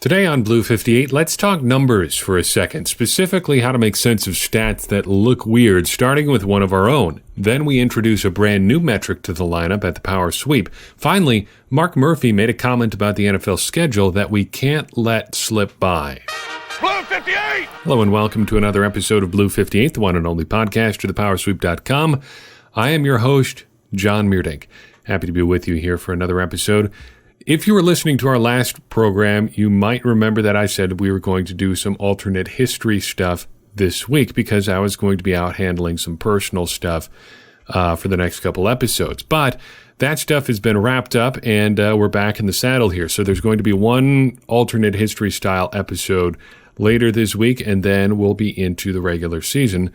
Today on Blue 58, let's talk numbers for a second, specifically how to make sense of stats that look weird, starting with one of our own. Then we introduce a brand new metric to the lineup at the Power Sweep. Finally, Mark Murphy made a comment about the NFL schedule that we can't let slip by. Blue 58! Hello and welcome to another episode of Blue 58, the one and only podcast to thepowersweep.com. I am your host, Jon Meerdink. Happy to be with you here for another episode. If you were listening to our last program, you might remember that I said we were going to do some alternate history stuff this week because I was going to be out handling some personal stuff for the next couple episodes. But that stuff has been wrapped up and we're back in the saddle here. So there's going to be one alternate history style episode later this week, and then we'll be into the regular season.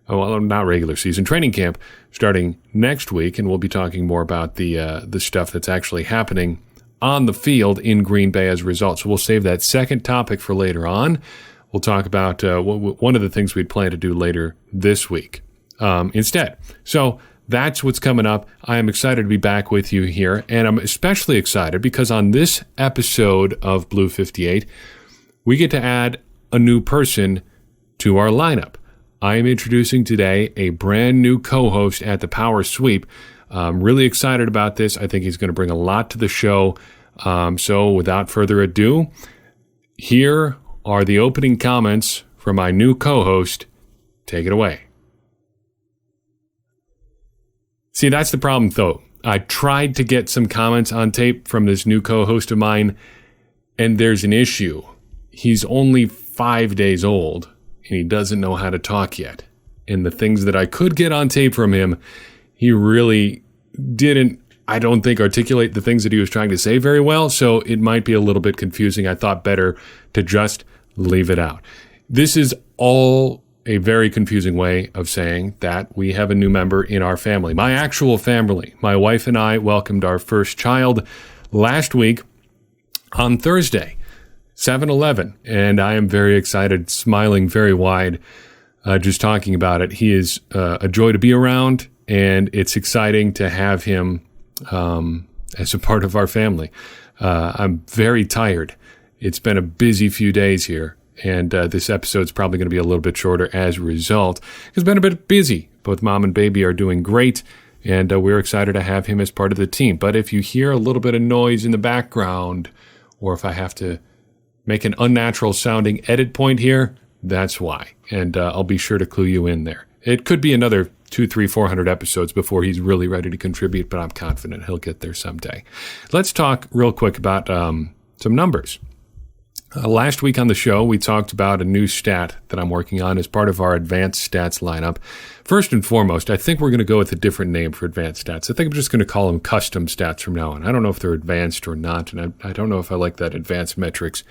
Well, not regular season, training camp starting next week, and we'll be talking more about the stuff that's actually happening on the field in Green Bay as a result. So we'll save that second topic for later on. We'll talk about one of the things we'd plan to do later this week instead. So that's what's coming up. I am excited to be back with you here, and I'm especially excited because on this episode of Blue 58, we get to add a new person to our lineup. I am introducing today a brand new co-host at the Power Sweep. I'm really excited about this. I think he's going to bring a lot to the show. So without further ado, here are the opening comments from my new co-host. Take it away. See, that's the problem, though. I tried to get some comments on tape from this new co-host of mine, and there's an issue. He's only 5 days old, and he doesn't know how to talk yet. And the things that I could get on tape from him, he really didn't, I don't think, articulate the things that he was trying to say very well, so it might be a little bit confusing. I thought better to just leave it out. This is all a very confusing way of saying that we have a new member in our family. My actual family. My wife and I welcomed our first child last week on Thursday, 7/11, and I am very excited, smiling very wide, just talking about it. He is a joy to be around, and it's exciting to have him as a part of our family. I'm very tired. It's been a busy few days here, and this episode's probably going to be a little bit shorter as a result. It's been a bit busy. Both mom and baby are doing great, and we're excited to have him as part of the team. But if you hear a little bit of noise in the background, or if I have to make an unnatural sounding edit point here, that's why. And I'll be sure to clue you in there. It could be another 200, 300, 400 episodes before he's really ready to contribute, but I'm confident he'll get there someday. Let's talk real quick about some numbers. Last week on the show, we talked about a new stat that I'm working on as part of our advanced stats lineup. First and foremost, I think we're going to go with a different name for advanced stats. I think I'm just going to call them custom stats from now on. I don't know if they're advanced or not, and I don't know if I like that advanced metrics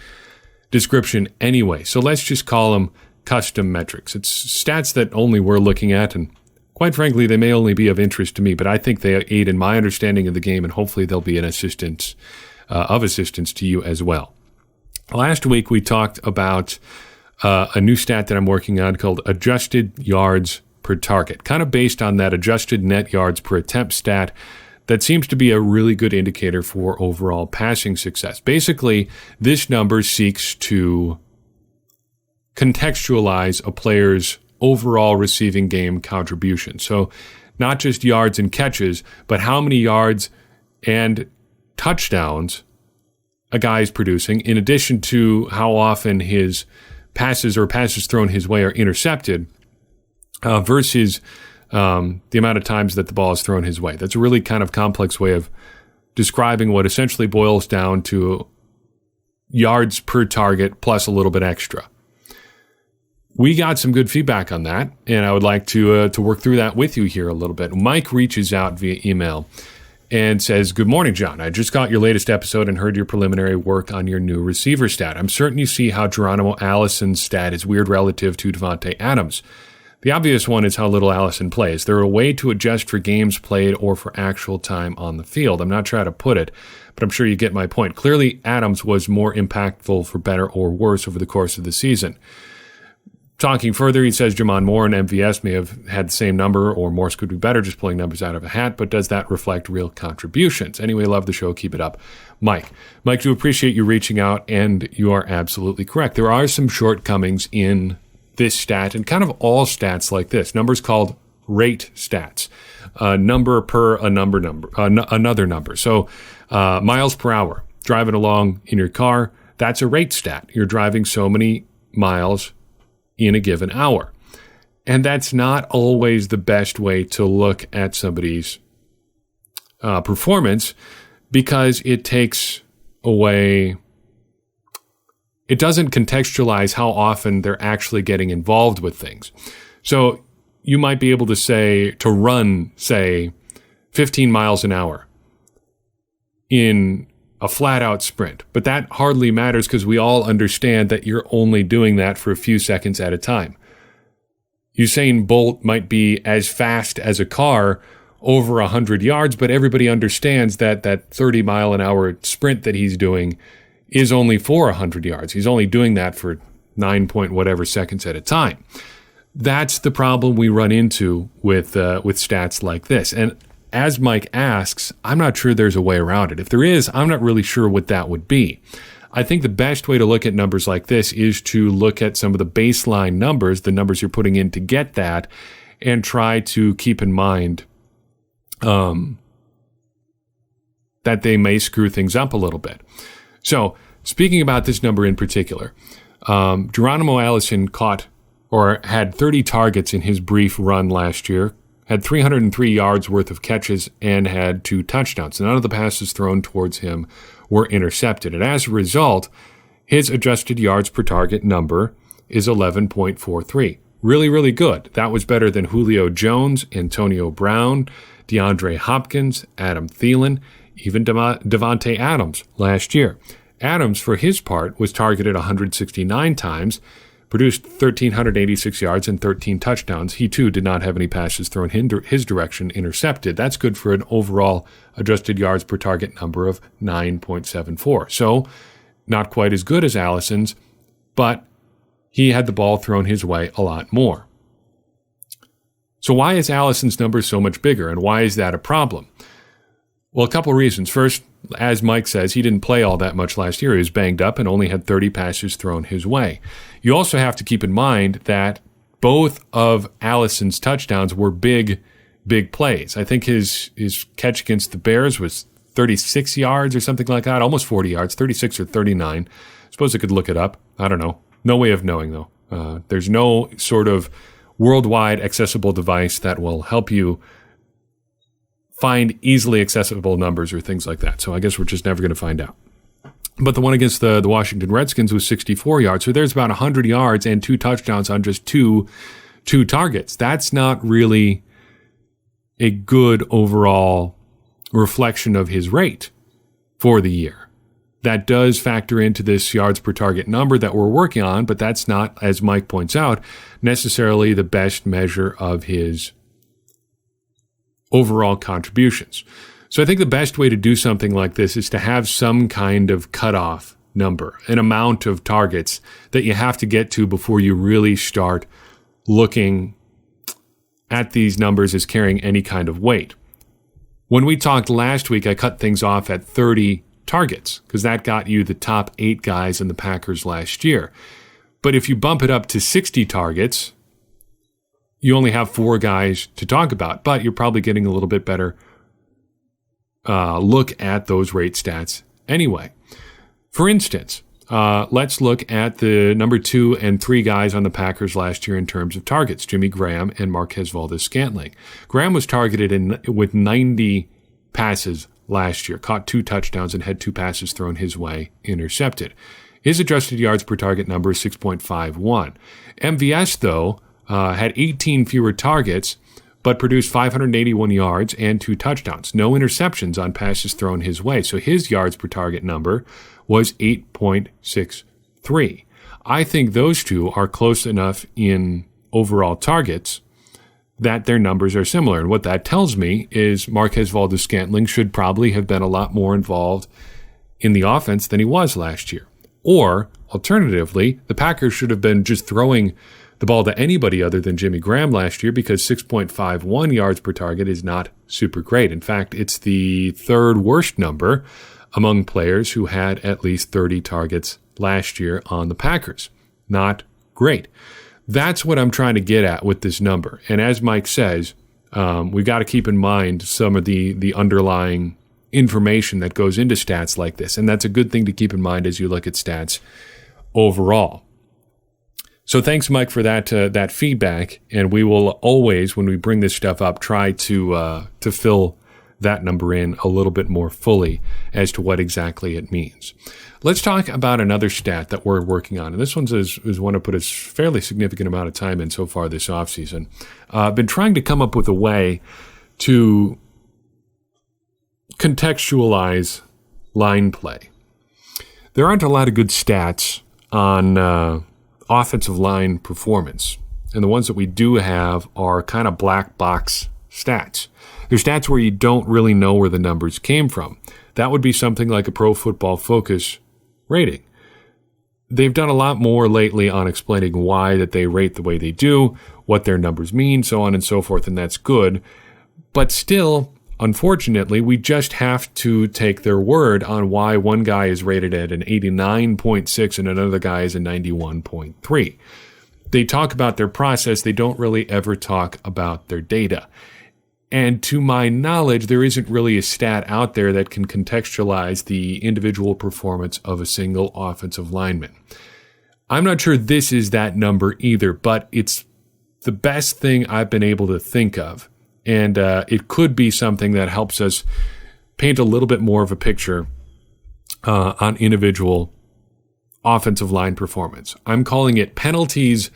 description anyway. So let's just call them custom metrics. It's stats that only we're looking at, and quite frankly, they may only be of interest to me, but I think they aid in my understanding of the game, and hopefully they'll be an assistance to you as well. Last week, we talked about a new stat that I'm working on called adjusted yards per target, kind of based on that adjusted net yards per attempt stat that seems to be a really good indicator for overall passing success. Basically, this number seeks to contextualize a player's overall receiving game contribution. So not just yards and catches, but how many yards and touchdowns a guy is producing, in addition to how often his passes or passes thrown his way are intercepted versus the amount of times that the ball is thrown his way. That's a really kind of complex way of describing what essentially boils down to yards per target plus a little bit extra. We got some good feedback on that, and I would like to work through that with you here a little bit. Mike reaches out via email and says, "Good morning, John. I just got your latest episode and heard your preliminary work on your new receiver stat. I'm certain you see how Geronimo Allison's stat is weird relative to Devontae Adams. The obvious one is how little Allison plays. Is there a way to adjust for games played or for actual time on the field? I'm not trying to put it, but I'm sure you get my point. Clearly, Adams was more impactful for better or worse over the course of the season. Talking further, he says Jamon Moore and MVS may have had the same number, or Morse could be better, just pulling numbers out of a hat, but does that reflect real contributions? Anyway, love the show. Keep it up. Mike, do appreciate you reaching out, and you are absolutely correct. There are some shortcomings in this stat, and kind of all stats like this. Numbers called rate stats. Number per another number. So miles per hour, driving along in your car, that's a rate stat. You're driving so many miles in a given hour. And that's not always the best way to look at somebody's performance, because it takes away, it doesn't contextualize how often they're actually getting involved with things. So you might be able to say, to run, say, 15 miles an hour in a flat-out sprint. But that hardly matters, because we all understand that you're only doing that for a few seconds at a time. Usain Bolt might be as fast as a car over 100 yards, but everybody understands that that 30-mile-an-hour sprint that he's doing is only for 100 yards. He's only doing that for 9 point whatever seconds at a time. That's the problem we run into with stats like this. And as Mike asks, I'm not sure there's a way around it. If there is, I'm not really sure what that would be. I think the best way to look at numbers like this is to look at some of the baseline numbers, the numbers you're putting in to get that, and try to keep in mind that they may screw things up a little bit. So, speaking about this number in particular, Geronimo Allison had 30 targets in his brief run last year, had 303 yards worth of catches, and had 2 touchdowns. None of the passes thrown towards him were intercepted. And as a result, his adjusted yards per target number is 11.43. Really, really good. That was better than Julio Jones, Antonio Brown, DeAndre Hopkins, Adam Thielen, even Devontae Adams last year. Adams, for his part, was targeted 169 times, produced 1,386 yards and 13 touchdowns. He, too, did not have any passes thrown his direction intercepted. That's good for an overall adjusted yards per target number of 9.74. So, not quite as good as Allison's, but he had the ball thrown his way a lot more. So why is Allison's number so much bigger, and why is that a problem? Well, a couple of reasons. First, as Mike says, he didn't play all that much last year. He was banged up and only had 30 passes thrown his way. You also have to keep in mind that both of Allison's touchdowns were big plays. I think his catch against the Bears was 36 yards or something like that, almost 40 yards, 36 or 39. I suppose I could look it up. I don't know. No way of knowing, though. There's no sort of worldwide accessible device that will help you find easily accessible numbers or things like that. So I guess we're just never going to find out. But the one against the Washington Redskins was 64 yards. So there's about 100 yards and 2 touchdowns on just two targets. That's not really a good overall reflection of his rate for the year. That does factor into this yards per target number that we're working on, but that's not, as Mike points out, necessarily the best measure of his overall contributions. So I think the best way to do something like this is to have some kind of cutoff number, an amount of targets that you have to get to before you really start looking at these numbers as carrying any kind of weight. When we talked last week, I cut things off at 30 targets because that got you the top 8 guys in the Packers last year. But if you bump it up to 60 targets, you only have 4 guys to talk about, but you're probably getting a little bit better look at those rate stats anyway. For instance, let's look at the number 2 and 3 guys on the Packers last year in terms of targets, Jimmy Graham and Marquez Valdes-Scantling. Graham was targeted with 90 passes last year, caught 2 touchdowns and had 2 passes thrown his way, intercepted. His adjusted yards per target number is 6.51. MVS, though, had 18 fewer targets, but produced 581 yards and 2 touchdowns. No interceptions on passes thrown his way, so his yards per target number was 8.63. I think those two are close enough in overall targets that their numbers are similar. And what that tells me is Marquez Valdes-Scantling should probably have been a lot more involved in the offense than he was last year. Or, alternatively, the Packers should have been just throwing the ball to anybody other than Jimmy Graham last year, because 6.51 yards per target is not super great. In fact, it's the third worst number among players who had at least 30 targets last year on the Packers. Not great. That's what I'm trying to get at with this number. And as Mike says, we've got to keep in mind some of the underlying information that goes into stats like this. And that's a good thing to keep in mind as you look at stats overall. So thanks, Mike, for that feedback. And we will always, when we bring this stuff up, try to fill that number in a little bit more fully as to what exactly it means. Let's talk about another stat that we're working on. And this one is one I put a fairly significant amount of time in so far this offseason. I've been trying to come up with a way to contextualize line play. There aren't a lot of good stats on offensive line performance. And the ones that we do have are kind of black box stats. They're stats where you don't really know where the numbers came from. That would be something like a Pro Football Focus rating. They've done a lot more lately on explaining why that they rate the way they do, what their numbers mean, so on and so forth, and that's good. But still, unfortunately, we just have to take their word on why one guy is rated at an 89.6 and another guy is a 91.3. They talk about their process. They don't really ever talk about their data. And to my knowledge, there isn't really a stat out there that can contextualize the individual performance of a single offensive lineman. I'm not sure this is that number either, but it's the best thing I've been able to think of. And it could be something that helps us paint a little bit more of a picture on individual offensive line performance. I'm calling it penalties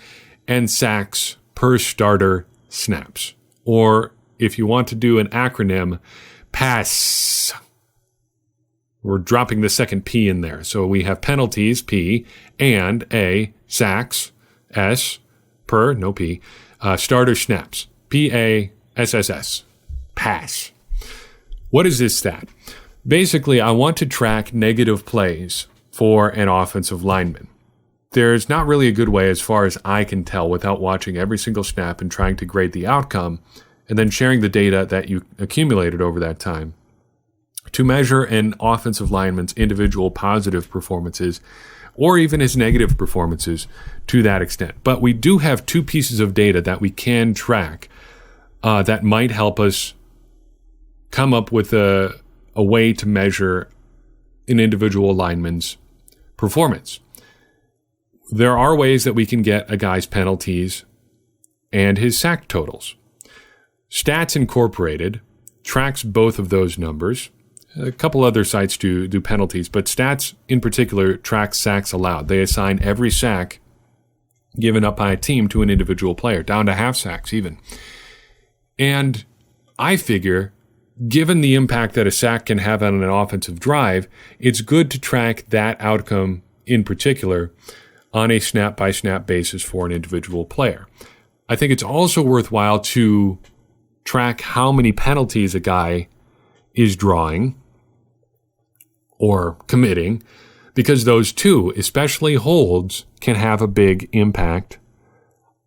and sacks per starter snaps, or if you want to do an acronym, PASS. We're dropping the second P in there. So we have penalties, P, and A, sacks, S, per, no P, starter snaps, PASSS, PASS. What is this stat? Basically, I want to track negative plays for an offensive lineman. There's not really a good way, as far as I can tell, without watching every single snap and trying to grade the outcome, and then sharing the data that you accumulated over that time, to measure an offensive lineman's individual positive performances or even his negative performances to that extent. But we do have two pieces of data that we can track that might help us come up with a way to measure an individual lineman's performance. There are ways that we can get a guy's penalties and his sack totals. Stats Incorporated tracks both of those numbers. A couple other sites do penalties, but Stats in particular tracks sacks allowed. They assign every sack given up by a team to an individual player, down to half sacks even. And I figure, given the impact that a sack can have on an offensive drive, it's good to track that outcome in particular on a snap-by-snap basis for an individual player. I think it's also worthwhile to track how many penalties a guy is drawing or committing, because those two, especially holds, can have a big impact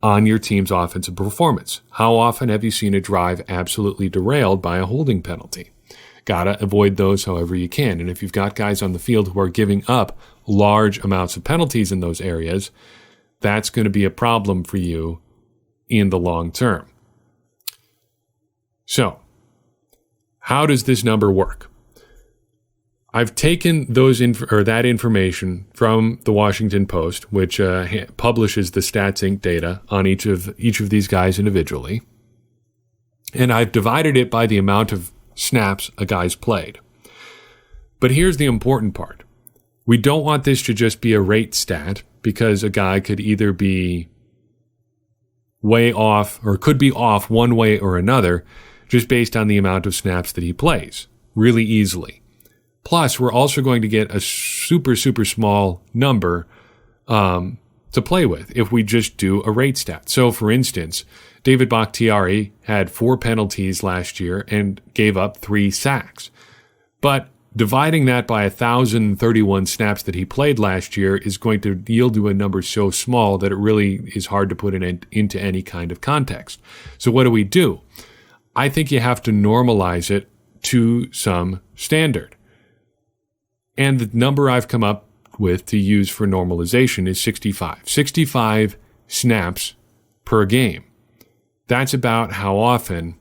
on your team's offensive performance. How often have you seen a drive absolutely derailed by a holding penalty? Gotta avoid those however you can. And if you've got guys on the field who are giving up large amounts of penalties in those areas, that's going to be a problem for you in the long term. So, how does this number work? I've taken that information from the Washington Post, which publishes the Stats Inc. data on each of these guys individually, and I've divided it by the amount of snaps a guy's played. But here's the important part. We don't want this to just be a rate stat, because a guy could either be way off or could be off one way or another, just based on the amount of snaps that he plays, really easily. Plus, we're also going to get a super, super small number to play with if we just do a rate stat. So, for instance, David Bakhtiari had 4 penalties last year and gave up 3 sacks. But Dividing that by 1,031 snaps that he played last year is going to yield to a number so small that it really is hard to put it into any kind of context. So what do? I think you have to normalize it to some standard. And the number I've come up with to use for normalization is 65. 65 snaps per game. That's about how often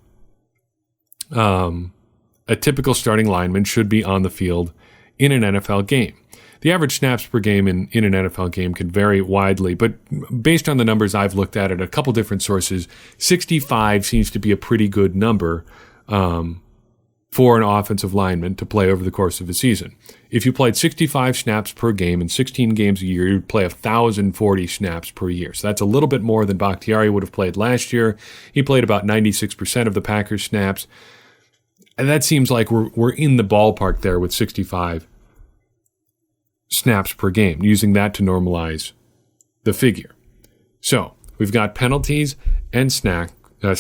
a typical starting lineman should be on the field in an NFL game. The average snaps per game in an NFL game can vary widely, but based on the numbers I've looked at a couple different sources, 65 seems to be a pretty good number for an offensive lineman to play over the course of a season. If you played 65 snaps per game in 16 games a year, you'd play 1,040 snaps per year. So that's a little bit more than Bakhtiari would have played last year. He played about 96% of the Packers' snaps. And that seems like we're in the ballpark there with 65 snaps per game, using that to normalize the figure. So we've got penalties and sacks,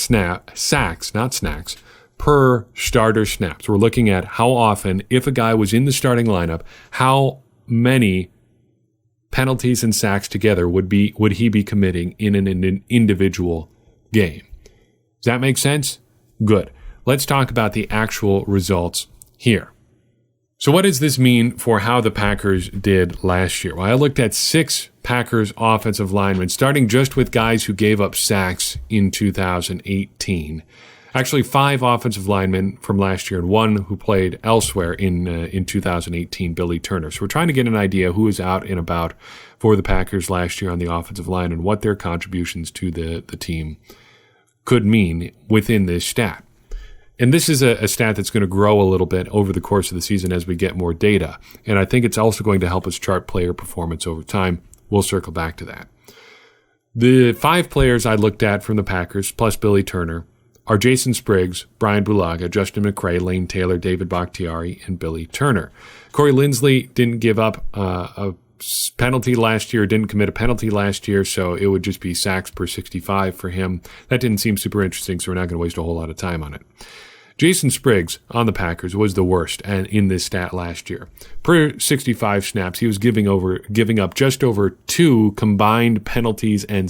not snacks, per starter snaps. We're looking at how often, if a guy was in the starting lineup, how many penalties and sacks together would he be committing in an individual game. Does that make sense? Good. Let's talk about the actual results here. So what does this mean for how the Packers did last year? Well, I looked at 6 Packers offensive linemen, starting just with guys who gave up sacks in 2018. Actually, 5 offensive linemen from last year and 1 who played elsewhere in 2018, Billy Turner. So we're trying to get an idea who is out and about for the Packers last year on the offensive line and what their contributions to the team could mean within this stat. And this is a stat that's going to grow a little bit over the course of the season as we get more data. And I think it's also going to help us chart player performance over time. We'll circle back to that. The 5 players I looked at from the Packers, plus Billy Turner, are Jason Spriggs, Brian Bulaga, Justin McCray, Lane Taylor, David Bakhtiari, and Billy Turner. Corey Linsley didn't give up a penalty last year, didn't commit a penalty last year, so it would just be sacks per 65 for him. That didn't seem super interesting, so we're not going to waste a whole lot of time on it. Jason Spriggs on the Packers was the worst and in this stat last year. Per 65 snaps, he was giving up just over 2 combined penalties and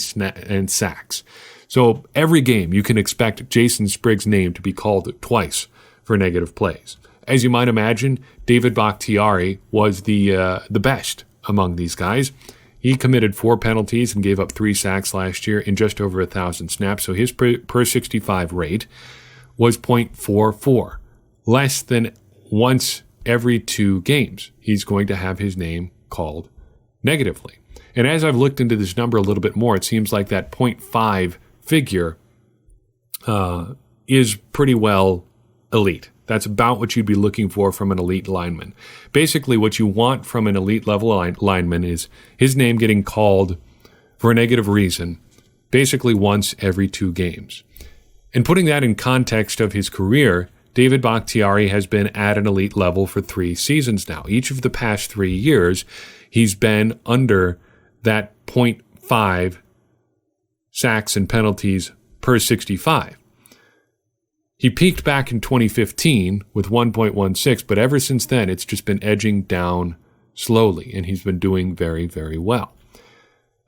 sacks. So every game you can expect Jason Spriggs' name to be called twice for negative plays. As you might imagine, David Bakhtiari was the best among these guys. He committed 4 penalties and gave up 3 sacks last year in just over 1,000 snaps, so his per 65 rate was 0.44, less than once every 2 games. He's going to have his name called negatively. And as I've looked into this number a little bit more, it seems like that 0.5 figure is pretty well elite. That's about what you'd be looking for from an elite lineman. Basically, what you want from an elite level lineman is his name getting called for a negative reason, basically once every 2 games. And putting that in context of his career, David Bakhtiari has been at an elite level for 3 seasons now. Each of the past 3 years, he's been under that 0.5 sacks and penalties per 65. He peaked back in 2015 with 1.16, but ever since then, it's just been edging down slowly, and he's been doing very, very well.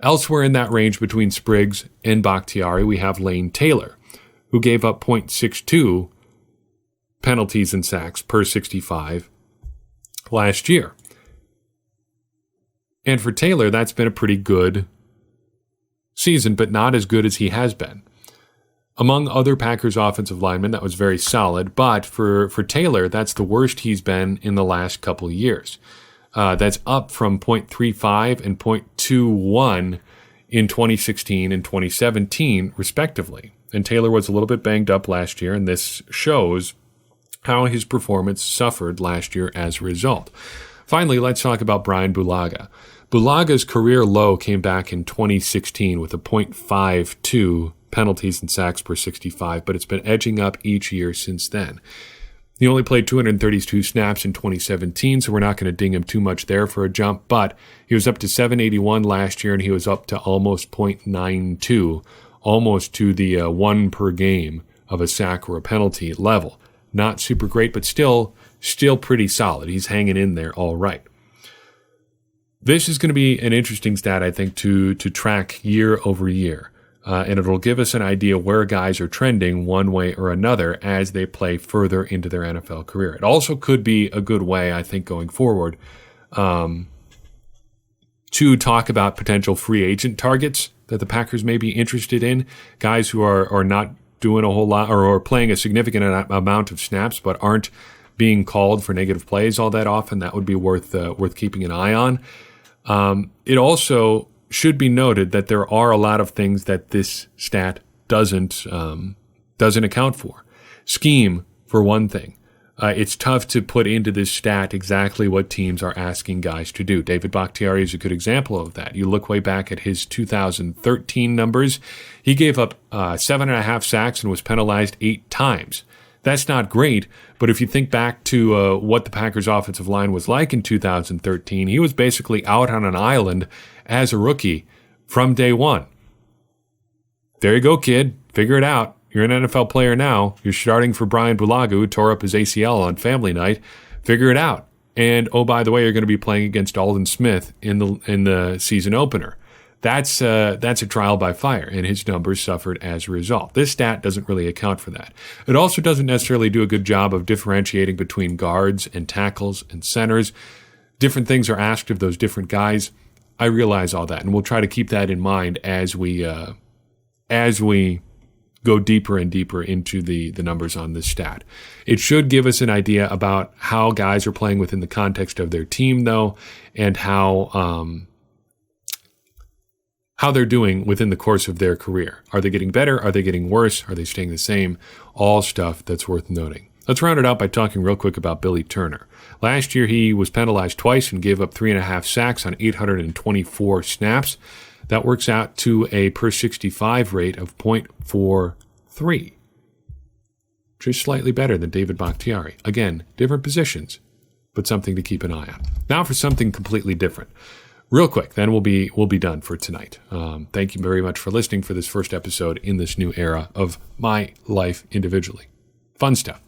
Elsewhere in that range between Spriggs and Bakhtiari, we have Lane Taylor, who gave up 0.62 penalties and sacks per 65 last year. And for Taylor, that's been a pretty good season, but not as good as he has been. Among other Packers offensive linemen, that was very solid, but for Taylor, that's the worst he's been in the last couple of years. That's up from 0.35 and 0.21 in 2016 and 2017, respectively. And Taylor was a little bit banged up last year, and this shows how his performance suffered last year as a result. Finally, let's talk about Brian Bulaga. Bulaga's career low came back in 2016 with a 0.52 penalties and sacks per 65, but it's been edging up each year since then. He only played 232 snaps in 2017, so we're not going to ding him too much there for a jump, but he was up to 781 last year, and he was up to almost 0.92, almost to the 1 per game of a sack or a penalty level. Not super great, but still still pretty solid. He's hanging in there all right. This is going to be an interesting stat, I think, to track year over year. And it'll give us an idea where guys are trending one way or another as they play further into their NFL career. It also could be a good way, I think, going forward, to talk about potential free agent targets that the Packers may be interested in, guys who are not doing a whole lot or are playing a significant amount of snaps but aren't being called for negative plays all that often. That would be worth keeping an eye on. It also should be noted that there are a lot of things that this stat doesn't account for. Scheme, for one thing. It's tough to put into this stat exactly what teams are asking guys to do. David Bakhtiari is a good example of that. You look way back at his 2013 numbers. He gave up 7.5 sacks and was penalized 8 times. That's not great, but if you think back to what the Packers' offensive line was like in 2013, he was basically out on an island as a rookie from day one. There you go, kid. Figure it out. You're an NFL player now. You're starting for Brian Bulaga, who tore up his ACL on family night. Figure it out. And, oh, by the way, you're going to be playing against Aldon Smith in the season opener. That's a trial by fire, and his numbers suffered as a result. This stat doesn't really account for that. It also doesn't necessarily do a good job of differentiating between guards and tackles and centers. Different things are asked of those different guys. I realize all that, and we'll try to keep that in mind as we go deeper and deeper into the numbers on this stat. It should give us an idea about how guys are playing within the context of their team, though, and how they're doing within the course of their career. Are they getting better? Are they getting worse? Are they staying the same? All stuff that's worth noting. Let's round it out by talking real quick about Billy Turner. Last year, he was penalized twice and gave up 3.5 sacks on 824 snaps. That works out to a per 65 rate of 0.43, which is slightly better than David Bakhtiari. Again, different positions, but something to keep an eye on. Now for something completely different. Real quick, then we'll be done for tonight. Thank you very much for listening for this first episode in this new era of my life individually. Fun stuff.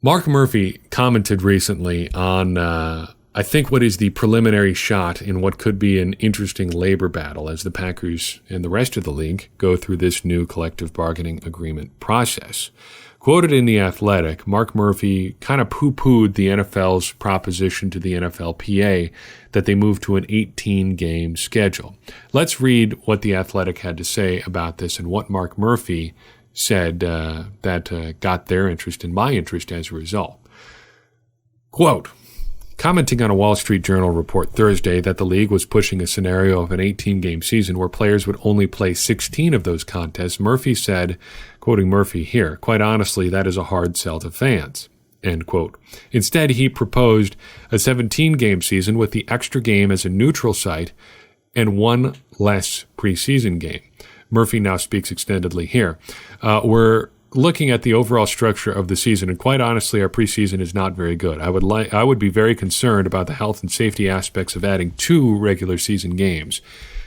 Mark Murphy commented recently on, I think, what is the preliminary shot in what could be an interesting labor battle as the Packers and the rest of the league go through this new collective bargaining agreement process. Quoted in The Athletic, Mark Murphy kind of poo-pooed the NFL's proposition to the NFLPA that they move to an 18-game schedule. Let's read what The Athletic had to say about this and what Mark Murphy said that got their interest and my interest as a result. Quote, commenting on a Wall Street Journal report Thursday that the league was pushing a scenario of an 18-game season where players would only play 16 of those contests, Murphy said, quoting Murphy here, quite honestly, that is a hard sell to fans, end quote. Instead, he proposed a 17-game season with the extra game as a neutral site and one less preseason game. Murphy now speaks extendedly here. We're looking at the overall structure of the season, and quite honestly, our preseason is not very good. I would be very concerned about the health and safety aspects of adding 2 regular season games.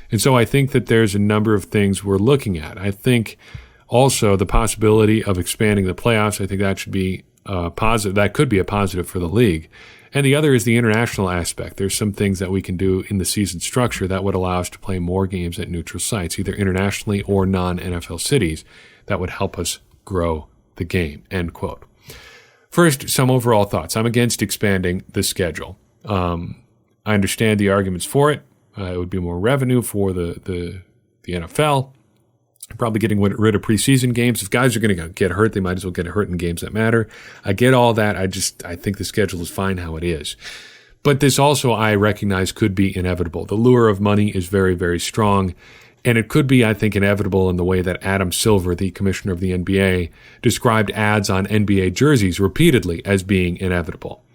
And so I think that there's a number of things we're looking at. I think also the possibility of expanding the playoffs, I think that should be positive. That could be a positive for the league. And the other is the international aspect. There's some things that we can do in the season structure that would allow us to play more games at neutral sites, either internationally or non-NFL cities, that would help us grow the game, end quote. First, some overall thoughts. I'm against expanding the schedule. I understand the arguments for it. It would be more revenue for the NFL. Probably getting rid of preseason games. If guys are going to get hurt, they might as well get hurt in games that matter. I get all that. I think the schedule is fine how it is. But this also, I recognize, could be inevitable. The lure of money is very, very strong. And it could be, I think, inevitable in the way that Adam Silver, the commissioner of the NBA, described ads on NBA jerseys repeatedly as being inevitable.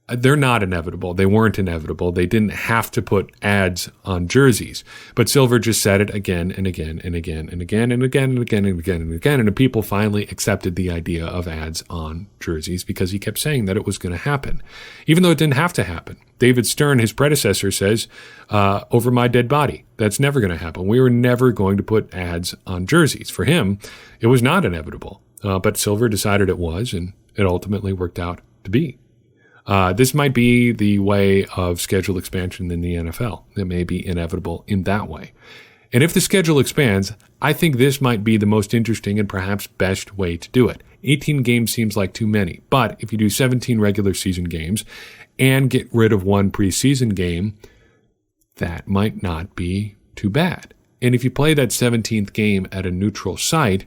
They're not inevitable. They weren't inevitable. They didn't have to put ads on jerseys. But Silver just said it again and again and again and again and again and again and again and again. And the people finally accepted the idea of ads on jerseys because he kept saying that it was going to happen, even though it didn't have to happen. David Stern, his predecessor, says, over my dead body. That's never going to happen. We were never going to put ads on jerseys. For him, it was not inevitable. But Silver decided it was, and it ultimately worked out to be. This might be the way of schedule expansion in the NFL. It may be inevitable in that way. And if the schedule expands, I think this might be the most interesting and perhaps best way to do it. 18 games seems like too many, but if you do 17 regular season games and get rid of one preseason game, that might not be too bad. And if you play that 17th game at a neutral site,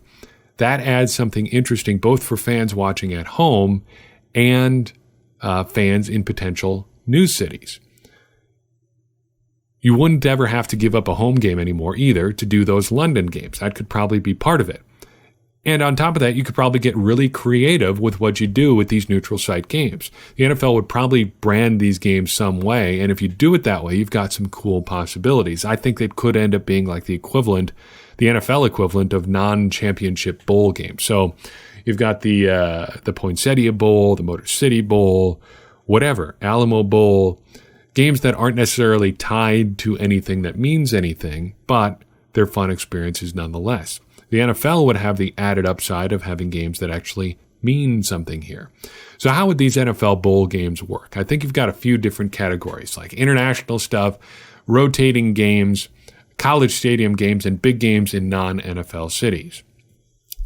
that adds something interesting both for fans watching at home and fans in potential news cities. You wouldn't ever have to give up a home game anymore either to do those London games. That could probably be part of it. And on top of that, you could probably get really creative with what you do with these neutral site games. The NFL would probably brand these games some way, and if you do it that way, you've got some cool possibilities. I think it could end up being like the NFL equivalent of non-championship bowl games. So you've got the Poinsettia Bowl, the Motor City Bowl, whatever, Alamo Bowl, games that aren't necessarily tied to anything that means anything, but they're fun experiences nonetheless. The NFL would have the added upside of having games that actually mean something here. So how would these NFL bowl games work? I think you've got a few different categories, like international stuff, rotating games, college stadium games, and big games in non-NFL cities.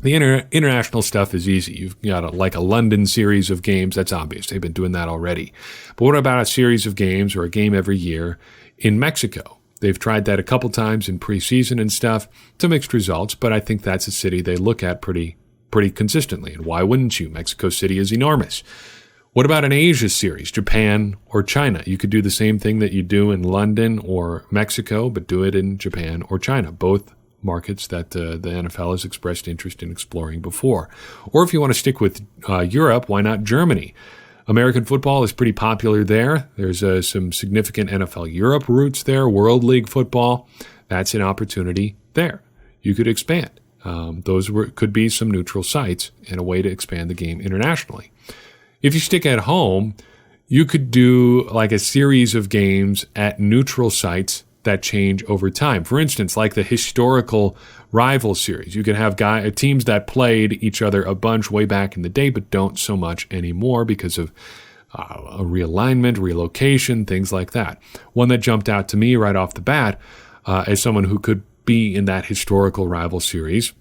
The international stuff is easy. You've got a London series of games. That's obvious. They've been doing that already. But what about a series of games or a game every year in Mexico? They've tried that a couple times in preseason and stuff to mixed results, but I think that's a city they look at pretty consistently. And why wouldn't you? Mexico City is enormous. What about an Asia series, Japan or China? You could do the same thing that you do in London or Mexico, but do it in Japan or China, both markets that the NFL has expressed interest in exploring before. Or if you want to stick with Europe, why not Germany? American football is pretty popular there. There's some significant NFL Europe roots there, World League football. That's an opportunity there. You could expand. Those could be some neutral sites and a way to expand the game internationally. If you stick at home, you could do like a series of games at neutral sites that change over time. For instance, like the historical rival series. You could have teams that played each other a bunch way back in the day, but don't so much anymore because of a realignment, relocation, things like that. One that jumped out to me right off the bat as someone who could be in that historical rival series,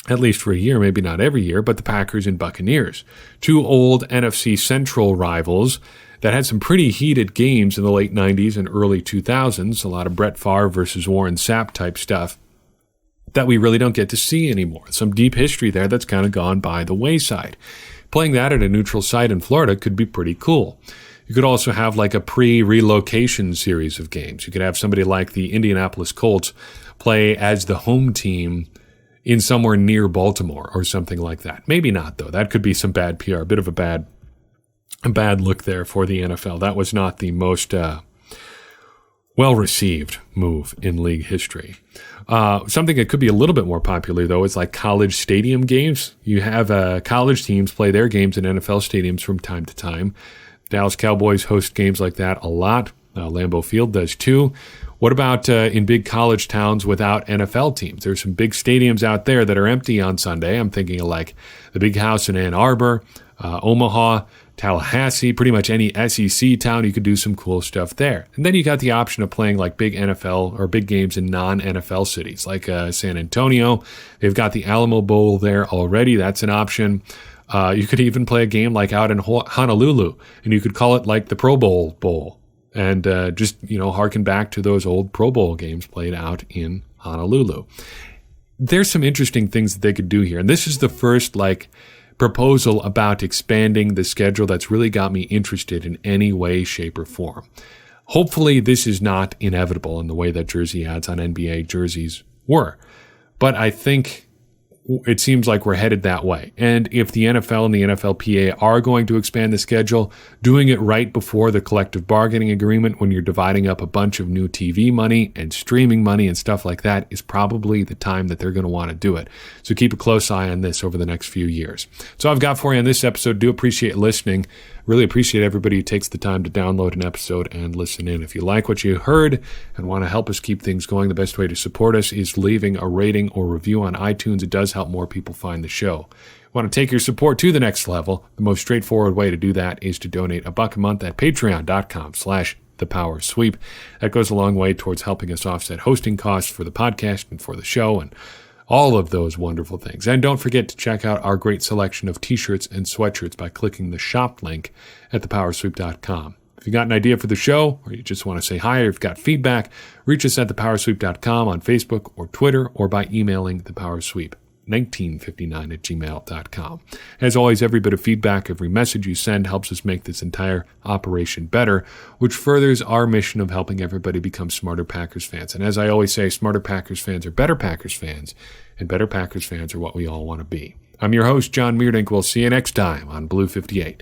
at least for a year, maybe not every year, but the Packers and Buccaneers. Two old NFC Central rivals that had some pretty heated games in the late 90s and early 2000s, a lot of Brett Favre versus Warren Sapp type stuff that we really don't get to see anymore. Some deep history there that's kind of gone by the wayside. Playing that at a neutral site in Florida could be pretty cool. You could also have like a pre-relocation series of games. You could have somebody like the Indianapolis Colts play as the home team in somewhere near Baltimore or something like that. Maybe not, though. That could be some bad PR, a bit of a bad look there for the NFL. That was not the most well-received move in league history. Something that could be a little bit more popular, though, is like college stadium games. You have college teams play their games in NFL stadiums from time to time. Dallas Cowboys host games like that a lot. Lambeau Field does too. What about in big college towns without NFL teams? There's some big stadiums out there that are empty on Sunday. I'm thinking of like the Big House in Ann Arbor, Omaha, Tallahassee, pretty much any SEC town. You could do some cool stuff there. And then you got the option of playing like big NFL or big games in non-NFL cities like San Antonio. They've got the Alamo Bowl there already. That's an option. You could even play a game like out in Honolulu, and you could call it like the Pro Bowl and just, harken back to those old Pro Bowl games played out in Honolulu. There's some interesting things that they could do here. And this is the first proposal about expanding the schedule that's really got me interested in any way, shape, or form. Hopefully this is not inevitable in the way that jersey ads on NBA jerseys were. But I think it seems like we're headed that way. And if the NFL and the NFLPA are going to expand the schedule, doing it right before the collective bargaining agreement when you're dividing up a bunch of new TV money and streaming money and stuff like that is probably the time that they're going to want to do it. So keep a close eye on this over the next few years. So I've got for you on this episode. Do appreciate listening. Really appreciate everybody who takes the time to download an episode and listen in. If you like what you heard and want to help us keep things going, the best way to support us is leaving a rating or review on iTunes. It does help more people find the show. Want to take your support to the next level? The most straightforward way to do that is to donate $1 a month at patreon.com/thepowersweep. That goes a long way towards helping us offset hosting costs for the podcast and for the show and all of those wonderful things. And don't forget to check out our great selection of t-shirts and sweatshirts by clicking the shop link at thepowersweep.com. If you got an idea for the show, or you just want to say hi, or you've got feedback, reach us at thepowersweep.com on Facebook or Twitter, or by emailing thepowersweep1959@gmail.com. As always, every bit of feedback, every message you send helps us make this entire operation better, which furthers our mission of helping everybody become smarter Packers fans. And as I always say, smarter Packers fans are better Packers fans, and better Packers fans are what we all want to be. I'm your host, Jon Meerdink. We'll see you next time on Blue 58.